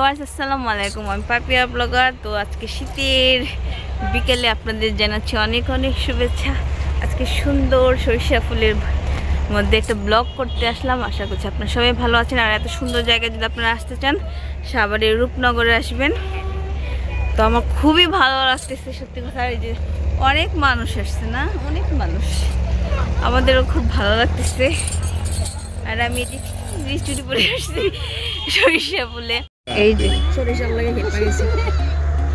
Viewers আসসালামু আলাইকুম, আমি পাপিয়া ব্লগার। তো আজকে শীতের বিকেলে আপনাদের জানাচ্ছি অনেক অনেক শুভেচ্ছা। আজকে সুন্দর সরিষা ফুলের মধ্যে একটা ব্লগ করতে আসলাম। আশা করছি আপনারা সবাই ভালো আছেন। আর এত সুন্দর জায়গায় যদি আপনারা আসতে চান, সাভারের রূপনগরে আসবেন। তো আমার খুবই ভালো লাগতেছে সত্যি কথা। এই যে অনেক মানুষ আসছে না, অনেক মানুষ, আমাদেরও খুব ভালো লাগতেছে। আর আমি এই যে বৃষ্টি পরে আসছি সরিষা ফুলে। এই যে সরিষার লাগে হেঁটে গেছি।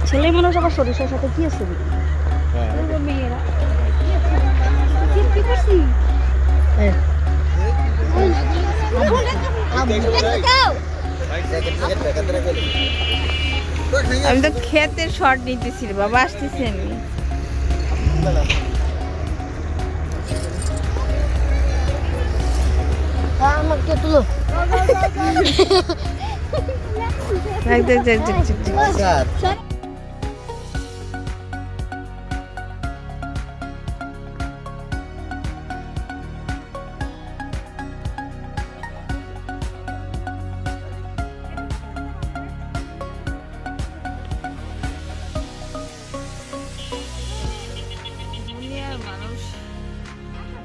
ছেলে মানুষ আবার সরিষার সাথে কি আছে? মেয়েরা আমি তো ক্ষেতের শর্ট নিতেছি রে বাবা, আসতেছি আমি। আমাকে তুলো। দুনিয়ার মানুষ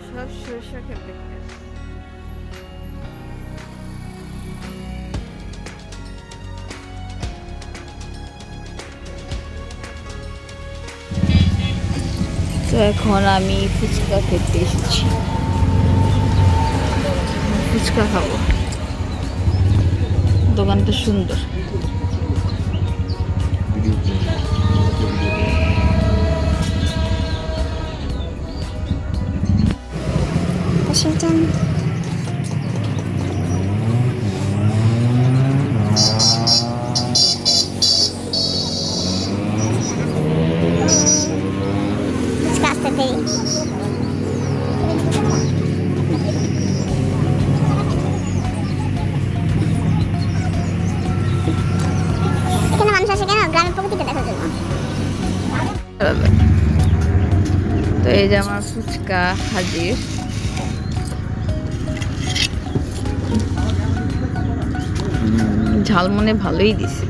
সব সরিষা খেতে তো এখন আমি ফুচকা খেতে এসেছি, ফুচকা খাবো। দোকানটা সুন্দর। তো এই যে আমার ফুচকা হাজির। ঝাল মনে ভালোই দিছে।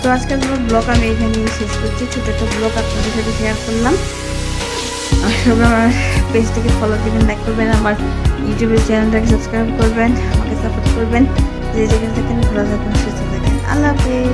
তো আজকের ব্লগ আমি এখানে শেষ করছি। ছোট একটা ব্লগ আপনাদের সাথে শেয়ার করলাম। আর সবাই আমার পেজটাকে ফলো দিবেন, লাইক করবেন, আমার ইউটিউবের চ্যানেলটাকে সাবস্ক্রাইব করবেন, আমাকে সাপোর্ট করবেন। যে যেখানে থাকেন ভালো থাকেন, সুস্থ থাকেন। আল্লাহ হাফেজ।